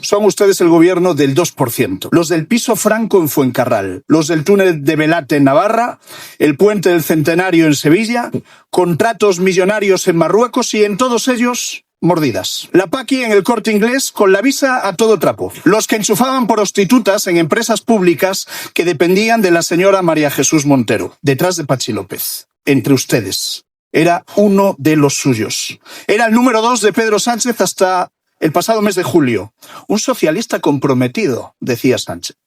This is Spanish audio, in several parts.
Son ustedes el gobierno del 2%. Los del piso franco en Fuencarral, los del túnel de Velate en Navarra, el puente del Centenario en Sevilla, contratos millonarios en Marruecos y en todos ellos mordidas. La Paqui en el Corte Inglés con la visa a todo trapo. Los que enchufaban prostitutas en empresas públicas que dependían de la señora María Jesús Montero, detrás de Pachi López. Entre ustedes. Era uno de los suyos. Era el número 2 de Pedro Sánchez hasta el pasado mes de julio. Un socialista comprometido, decía Sánchez.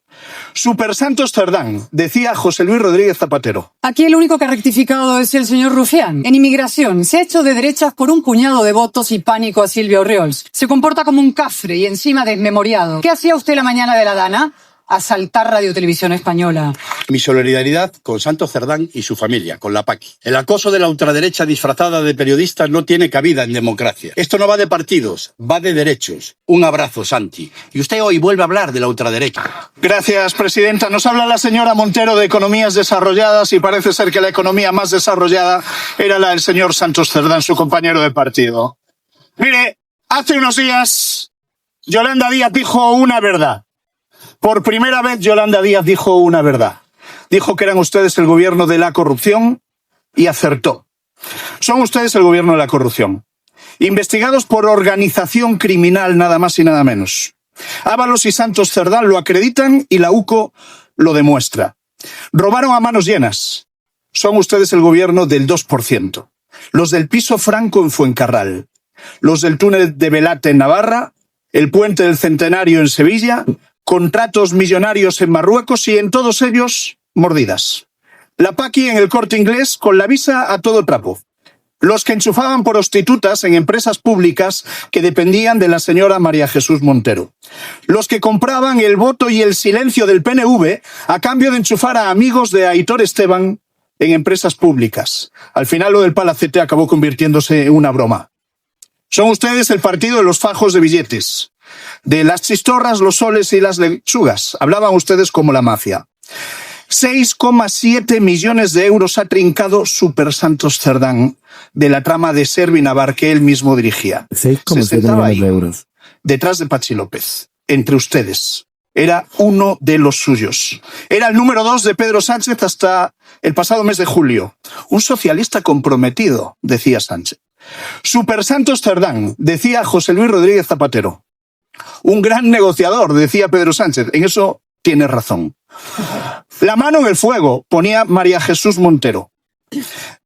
Super Santos Cerdán, decía José Luis Rodríguez Zapatero. Aquí el único que ha rectificado es el señor Rufián. En inmigración se ha hecho de derechas por un puñado de votos y pánico a Silvia Orriols. Se comporta como un cafre y encima desmemoriado. ¿Qué hacía usted la mañana de la Dana? Asaltar Radio Televisión Española. Mi solidaridad con Santos Cerdán y su familia, con la Paqui. El acoso de la ultraderecha disfrazada de periodistas no tiene cabida en democracia. Esto no va de partidos, va de derechos. Un abrazo, Santi. Y usted hoy vuelve a hablar de la ultraderecha. Gracias, presidenta. Nos habla la señora Montero de economías desarrolladas y parece ser que la economía más desarrollada era la del señor Santos Cerdán, su compañero de partido. Mire, hace unos días Yolanda Díaz dijo una verdad. Por primera vez Yolanda Díaz dijo una verdad. Dijo que eran ustedes el gobierno de la corrupción y acertó. Son ustedes el gobierno de la corrupción. Investigados por organización criminal, nada más y nada menos. Ábalos y Santos Cerdán lo acreditan y la UCO lo demuestra. Robaron a manos llenas. Son ustedes el gobierno del 2%. Los del piso franco en Fuencarral. Los del túnel de Velate en Navarra. El puente del Centenario en Sevilla. Contratos millonarios en Marruecos y en todos ellos mordidas. La Paqui en el Corte Inglés con la visa a todo trapo. Los que enchufaban prostitutas en empresas públicas que dependían de la señora María Jesús Montero. Los que compraban el voto y el silencio del PNV a cambio de enchufar a amigos de Aitor Esteban en empresas públicas. Al final lo del Palacete acabó convirtiéndose en una broma. Son ustedes el partido de los fajos de billetes. De las chistorras, los soles y las lechugas. Hablaban ustedes como la mafia. 6,7 millones de euros ha trincado Super Santos Cerdán de la trama de Servinavar que él mismo dirigía. 6,7 millones de euros. Detrás de Pachi López. Entre ustedes. Era uno de los suyos. Era el número 2 de Pedro Sánchez hasta el pasado mes de julio. Un socialista comprometido, decía Sánchez. Super Santos Cerdán, decía José Luis Rodríguez Zapatero. Un gran negociador, decía Pedro Sánchez. En eso tiene razón. La mano en el fuego, ponía María Jesús Montero.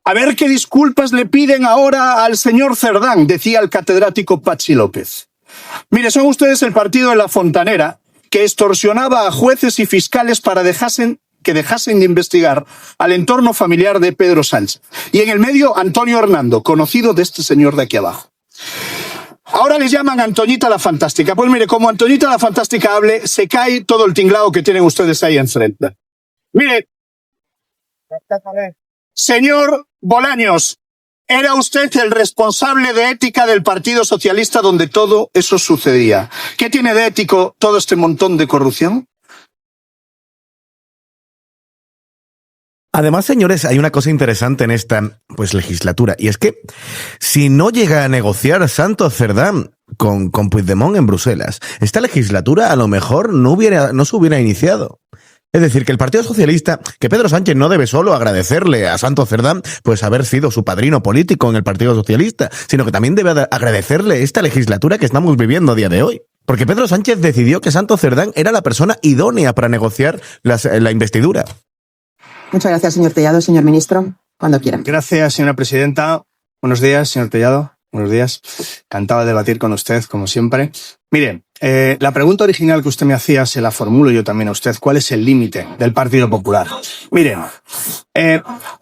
A ver qué disculpas le piden ahora al señor Cerdán, decía el catedrático Pachi López. Mire, son ustedes el partido de la Fontanera que extorsionaba a jueces y fiscales para que dejasen de investigar al entorno familiar de Pedro Sánchez. Y en el medio, Antonio Hernando, conocido de este señor de aquí abajo. Ahora les llaman Antoñita la Fantástica. Pues mire, como Antoñita la Fantástica hable, se cae todo el tinglado que tienen ustedes ahí enfrente. Mire, señor Bolaños, era usted el responsable de ética del Partido Socialista donde todo eso sucedía. ¿Qué tiene de ético todo este montón de corrupción? Además, señores, hay una cosa interesante en esta legislatura, y es que si no llega a negociar Santos Cerdán con Puigdemont en Bruselas, esta legislatura a lo mejor no se hubiera iniciado. Es decir, que el Partido Socialista, que Pedro Sánchez no debe solo agradecerle a Santos Cerdán pues haber sido su padrino político en el Partido Socialista, sino que también debe agradecerle esta legislatura que estamos viviendo a día de hoy. Porque Pedro Sánchez decidió que Santos Cerdán era la persona idónea para negociar la investidura. Muchas gracias, señor Tellado. Señor ministro, cuando quiera. Gracias, señora presidenta. Buenos días, señor Tellado. Buenos días. Encantado de debatir con usted, como siempre. Mire, la pregunta original que usted me hacía se la formulo yo también a usted. ¿Cuál es el límite del Partido Popular? Mire,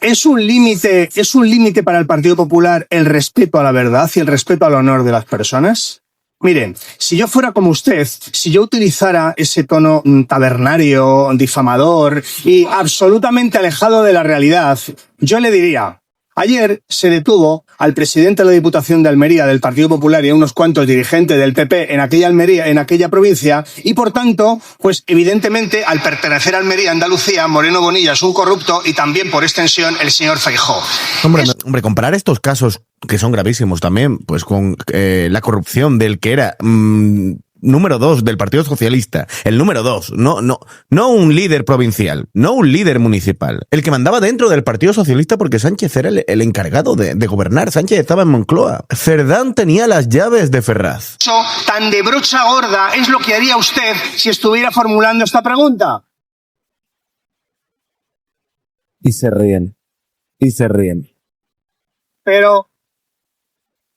¿es un límite para el Partido Popular el respeto a la verdad y el respeto al honor de las personas? Miren, si yo fuera como usted, si yo utilizara ese tono tabernario, difamador y absolutamente alejado de la realidad, yo le diría, ayer se detuvo al presidente de la Diputación de Almería del Partido Popular y a unos cuantos dirigentes del PP en aquella provincia y, por tanto, pues evidentemente, al pertenecer a Almería, Andalucía, Moreno Bonilla es un corrupto y también, por extensión, el señor Feijóo. Hombre, comparar estos casos, que son gravísimos también, pues con la corrupción del que era número 2 del Partido Socialista, el número 2, no un líder provincial, no un líder municipal, el que mandaba dentro del Partido Socialista porque Sánchez era el encargado de gobernar. Sánchez estaba en Moncloa. Cerdán tenía las llaves de Ferraz. Tan de brocha gorda es lo que haría usted si estuviera formulando esta pregunta. Y se ríen. Pero,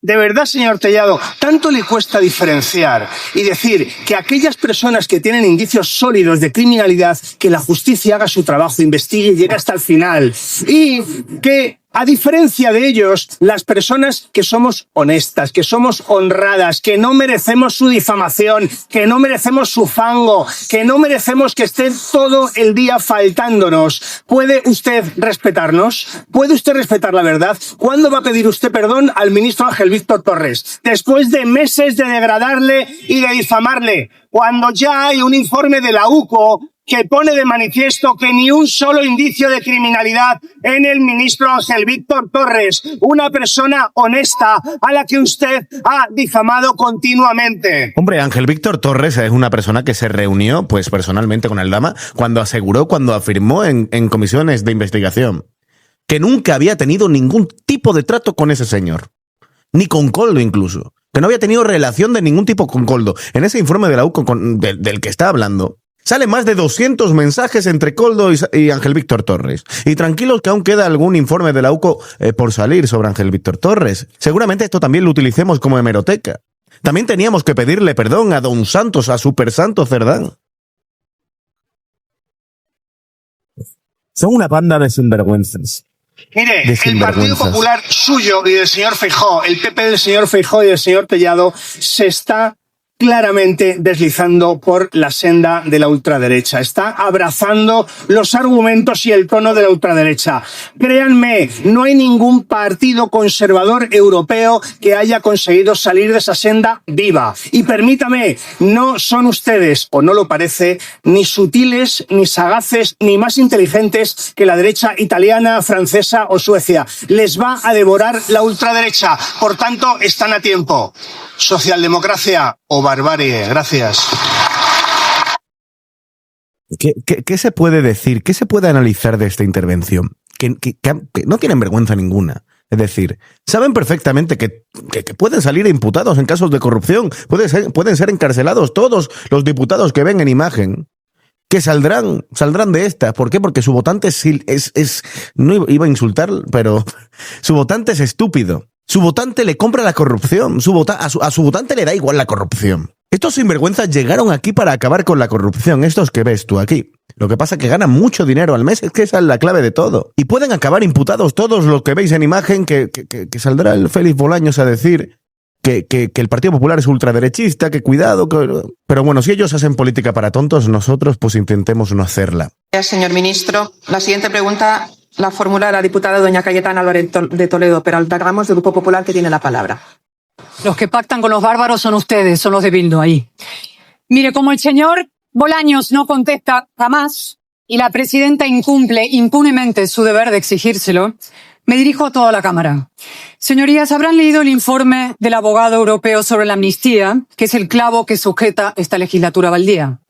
de verdad, señor Tellado, ¿tanto le cuesta diferenciar y decir que aquellas personas que tienen indicios sólidos de criminalidad, que la justicia haga su trabajo, investigue y llegue hasta el final? Y que, a diferencia de ellos, las personas que somos honestas, que somos honradas, que no merecemos su difamación, que no merecemos su fango, que no merecemos que esté todo el día faltándonos, ¿puede usted respetarnos? ¿Puede usted respetar la verdad? ¿Cuándo va a pedir usted perdón al ministro Ángel Víctor Torres? Después de meses de degradarle y de difamarle, cuando ya hay un informe de la UCO que pone de manifiesto que ni un solo indicio de criminalidad en el ministro Ángel Víctor Torres, una persona honesta a la que usted ha difamado continuamente. Hombre, Ángel Víctor Torres es una persona que se reunió, pues personalmente con Aldama, cuando afirmó en comisiones de investigación que nunca había tenido ningún tipo de trato con ese señor. Ni con Koldo incluso. Que no había tenido relación de ningún tipo con Koldo. En ese informe de la UCO del que está hablando, sale más de 200 mensajes entre Koldo y Ángel Víctor Torres. Y tranquilos que aún queda algún informe de la UCO por salir sobre Ángel Víctor Torres. Seguramente esto también lo utilicemos como hemeroteca. También teníamos que pedirle perdón a Don Santos, a Super Santo Cerdán. Son una banda de sinvergüenzas. Mire, el Partido Popular suyo y del señor Feijóo, el PP del señor Feijóo y del señor Tellado, se está claramente deslizando por la senda de la ultraderecha. Está abrazando los argumentos y el tono de la ultraderecha. Créanme, no hay ningún partido conservador europeo que haya conseguido salir de esa senda viva. Y permítame, no son ustedes, o no lo parece, ni sutiles, ni sagaces, ni más inteligentes que la derecha italiana, francesa o Suecia. Les va a devorar la ultraderecha. Por tanto, están a tiempo. Socialdemocracia o barbarie. Gracias. ¿Qué se puede decir? ¿Qué se puede analizar de esta intervención? Que no tienen vergüenza ninguna. Es decir, saben perfectamente que pueden salir imputados en casos de corrupción. Pueden ser encarcelados todos los diputados que ven en imagen. Que saldrán de esta. ¿Por qué? Porque su votante no iba a insultar, pero su votante es estúpido. Su votante le compra la corrupción. A su votante le da igual la corrupción. Estos sinvergüenzas llegaron aquí para acabar con la corrupción. Estos que ves tú aquí. Lo que pasa es que ganan mucho dinero al mes. Es que esa es la clave de todo. Y pueden acabar imputados todos los que veis en imagen que saldrá el Félix Bolaños a decir que el Partido Popular es ultraderechista, que cuidado. Pero bueno, si ellos hacen política para tontos, nosotros pues intentemos no hacerla. Gracias, señor ministro. La siguiente pregunta la formula la diputada doña Cayetana Álvarez de Toledo, pero alteramos del Grupo Popular, que tiene la palabra. Los que pactan con los bárbaros son ustedes, son los de Bildu ahí. Mire, como el señor Bolaños no contesta jamás y la presidenta incumple impunemente su deber de exigírselo, me dirijo a toda la Cámara. Señorías, habrán leído el informe del abogado europeo sobre la amnistía, que es el clavo que sujeta esta legislatura baldía.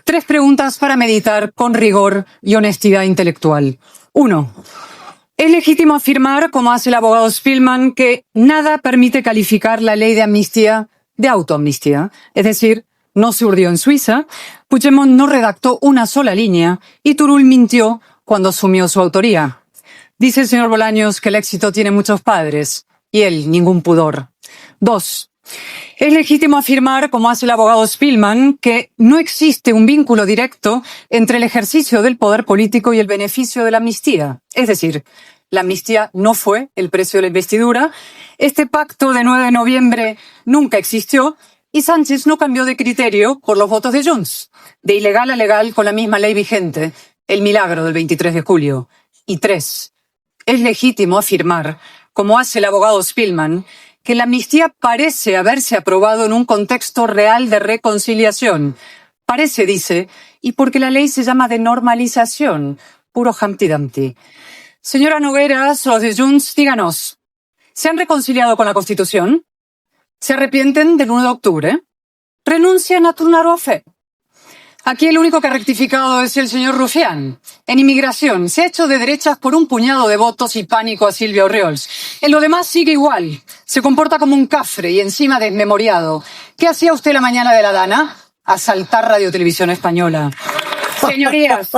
3 preguntas para meditar con rigor y honestidad intelectual. 1. Es legítimo afirmar, como hace el abogado Spielman, que nada permite calificar la ley de amnistía de autoamnistía. Es decir, no se urdió en Suiza, Puigdemont no redactó una sola línea y Turull mintió cuando asumió su autoría. Dice el señor Bolaños que el éxito tiene muchos padres y él ningún pudor. 2. Es legítimo afirmar, como hace el abogado Spielman, que no existe un vínculo directo entre el ejercicio del poder político y el beneficio de la amnistía. Es decir, la amnistía no fue el precio de la investidura, este pacto de 9 de noviembre nunca existió y Sánchez no cambió de criterio por los votos de Junts, de ilegal a legal con la misma ley vigente, el milagro del 23 de julio. Y 3. Es legítimo afirmar, como hace el abogado Spielman, que la amnistía parece haberse aprobado en un contexto real de reconciliación. Parece, dice, y porque la ley se llama de normalización. Puro Humpty Dumpty. Señora Nogueras, los de Junts, díganos, ¿se han reconciliado con la Constitución? ¿Se arrepienten del 1 de octubre? renuncien a turnar a fe. Aquí el único que ha rectificado es el señor Rufián. En inmigración se ha hecho de derechas por un puñado de votos y pánico a Silvia Orriols. En lo demás sigue igual. Se comporta como un cafre y encima desmemoriado. ¿Qué hacía usted la mañana de la Dana? Asaltar Radio Televisión Española. Señorías,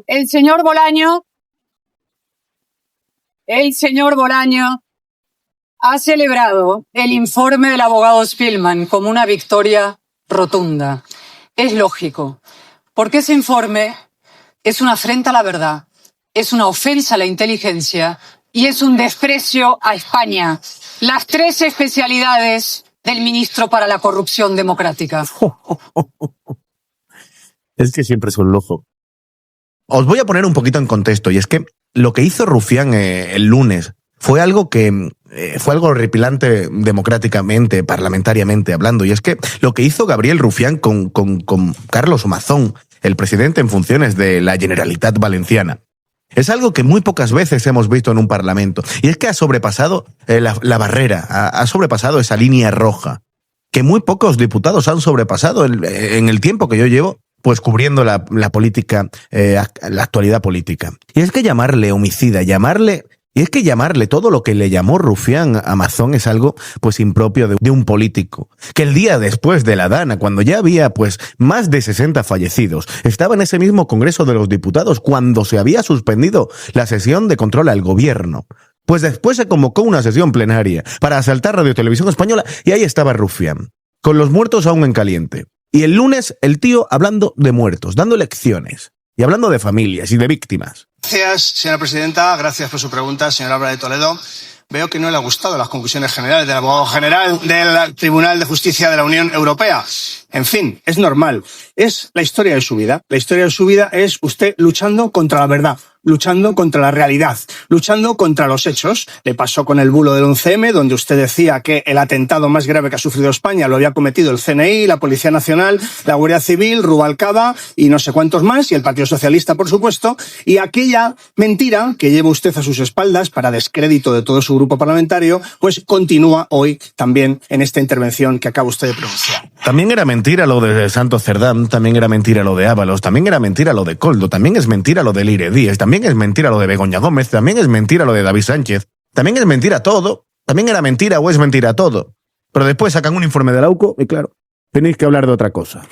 el señor Bolaño ha celebrado el informe del abogado Spillman como una victoria rotunda. Es lógico, porque ese informe es una afrenta a la verdad, es una ofensa a la inteligencia y es un desprecio a España. Las 3 especialidades del ministro para la corrupción democrática. Es que siempre es un lujo. Os voy a poner un poquito en contexto, y es que lo que hizo Rufián el lunes fue algo horripilante democráticamente, parlamentariamente hablando, y es que lo que hizo Gabriel Rufián con Carlos Mazón, el presidente en funciones de la Generalitat Valenciana, es algo que muy pocas veces hemos visto en un parlamento, y es que ha sobrepasado la barrera, ha sobrepasado esa línea roja, que muy pocos diputados han sobrepasado en el tiempo que yo llevo pues cubriendo la política, la actualidad política. Y es que llamarle homicida, llamarle todo lo que le llamó Rufián a Mazón es algo pues impropio de un político. Que el día después de la Dana, cuando ya había pues más de 60 fallecidos, estaba en ese mismo Congreso de los Diputados cuando se había suspendido la sesión de control al gobierno. Pues después se convocó una sesión plenaria para asaltar Radio Televisión Española y ahí estaba Rufián, con los muertos aún en caliente. Y el lunes el tío hablando de muertos, dando lecciones y hablando de familias y de víctimas. Gracias, señora presidenta. Gracias por su pregunta, señora Álvarez de Toledo. Veo que no le han gustado las conclusiones generales del abogado general del Tribunal de Justicia de la Unión Europea. En fin, es normal. Es la historia de su vida. La historia de su vida es usted luchando contra la verdad, luchando contra la realidad, luchando contra los hechos. Le pasó con el bulo del 11M, donde usted decía que el atentado más grave que ha sufrido España lo había cometido el CNI, la Policía Nacional, la Guardia Civil, Rubalcaba y no sé cuántos más, y el Partido Socialista, por supuesto. Y aquella mentira que lleva usted a sus espaldas para descrédito de todo su grupo parlamentario, pues continúa hoy también en esta intervención que acaba usted de pronunciar. También era mentira lo de Santos Cerdán, también era mentira lo de Ábalos, también era mentira lo de Coldo, también es mentira lo de Lire Díez, también es mentira lo de Begoña Gómez, también es mentira lo de David Sánchez, también es mentira todo, también era mentira o es mentira todo. Pero después sacan un informe de la UCO y claro, tenéis que hablar de otra cosa.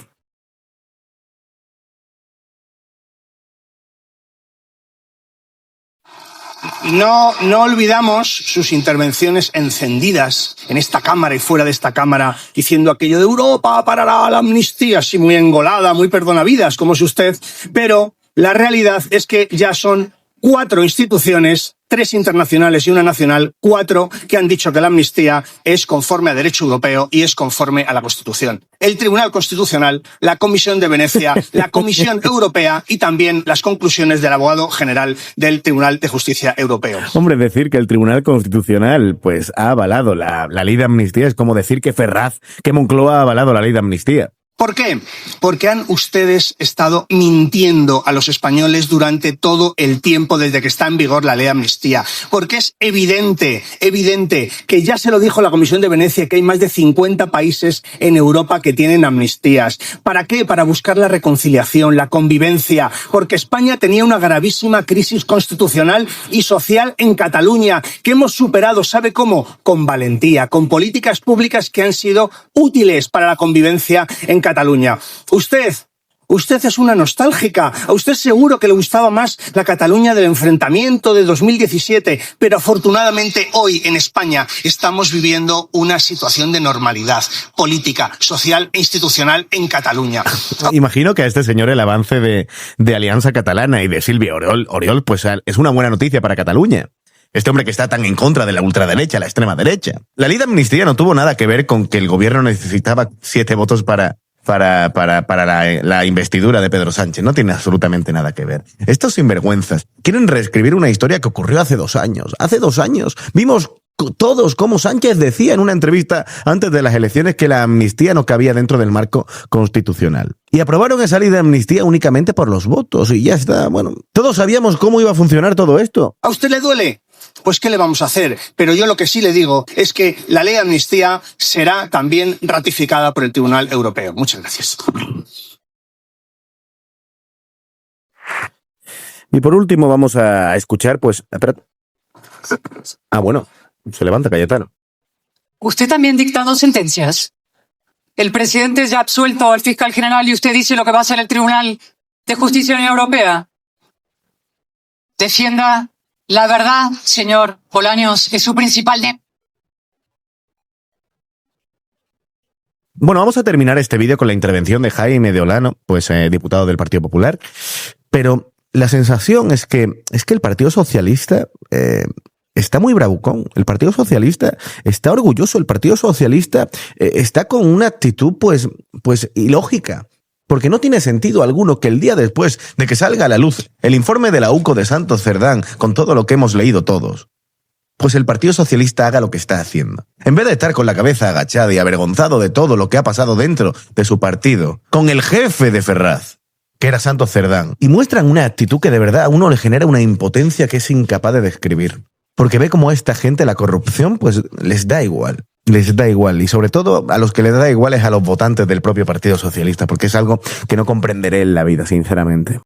No olvidamos sus intervenciones encendidas en esta Cámara y fuera de esta Cámara, diciendo aquello de Europa parará la amnistía, así muy engolada, muy perdonavidas, como es usted, pero la realidad es que ya son 4 instituciones, 3 internacionales y una nacional, 4 que han dicho que la amnistía es conforme a derecho europeo y es conforme a la Constitución. El Tribunal Constitucional, la Comisión de Venecia, la Comisión Europea y también las conclusiones del abogado general del Tribunal de Justicia Europeo. Hombre, decir que el Tribunal Constitucional pues ha avalado la ley de amnistía es como decir que Ferraz, que Moncloa ha avalado la ley de amnistía. ¿Por qué? Porque han ustedes estado mintiendo a los españoles durante todo el tiempo desde que está en vigor la ley de amnistía. Porque es evidente que ya se lo dijo la Comisión de Venecia, que hay más de 50 países en Europa que tienen amnistías. ¿Para qué? Para buscar la reconciliación, la convivencia. Porque España tenía una gravísima crisis constitucional y social en Cataluña, que hemos superado, ¿sabe cómo? Con valentía, con políticas públicas que han sido útiles para la convivencia en Cataluña. Usted es una nostálgica. A usted seguro que le gustaba más la Cataluña del enfrentamiento de 2017, pero afortunadamente hoy en España estamos viviendo una situación de normalidad política, social e institucional en Cataluña. Imagino que a este señor el avance de Alianza Catalana y de Silvia Oriol pues es una buena noticia para Cataluña. Este hombre que está tan en contra de la ultraderecha, la extrema derecha. La ley de amnistía no tuvo nada que ver con que el gobierno necesitaba 7 votos para la investidura de Pedro Sánchez. No tiene absolutamente nada que ver. Estos sinvergüenzas quieren reescribir una historia que ocurrió hace 2 años. Hace 2 años vimos todos como Sánchez decía en una entrevista antes de las elecciones que la amnistía no cabía dentro del marco constitucional. Y aprobaron esa ley de amnistía únicamente por los votos y ya está. Bueno, todos sabíamos cómo iba a funcionar todo esto. ¿A usted le duele? pues ¿qué le vamos a hacer? Pero yo lo que sí le digo es que la ley de amnistía será también ratificada por el Tribunal Europeo. Muchas gracias. Y por último vamos a escuchar, pues... Espera. Bueno, se levanta Cayetano. ¿Usted también dictando sentencias? El presidente ya ha absuelto al fiscal general y usted dice lo que va a hacer el Tribunal de Justicia de la Unión Europea. Defienda la verdad, señor Bolaños, es su principal Bueno, vamos a terminar este vídeo con la intervención de Jaime de Olano, pues diputado del Partido Popular, pero la sensación es que el Partido Socialista está muy bravucón. El Partido Socialista está orgulloso. El Partido Socialista está con una actitud pues ilógica. Porque no tiene sentido alguno que el día después de que salga a la luz el informe de la UCO de Santos Cerdán, con todo lo que hemos leído todos, pues el Partido Socialista haga lo que está haciendo. En vez de estar con la cabeza agachada y avergonzado de todo lo que ha pasado dentro de su partido, con el jefe de Ferraz, que era Santos Cerdán, y muestran una actitud que de verdad a uno le genera una impotencia que es incapaz de describir. Porque ve como a esta gente la corrupción pues les da igual. Les da igual, y sobre todo a los que les da igual es a los votantes del propio Partido Socialista, porque es algo que no comprenderé en la vida, sinceramente.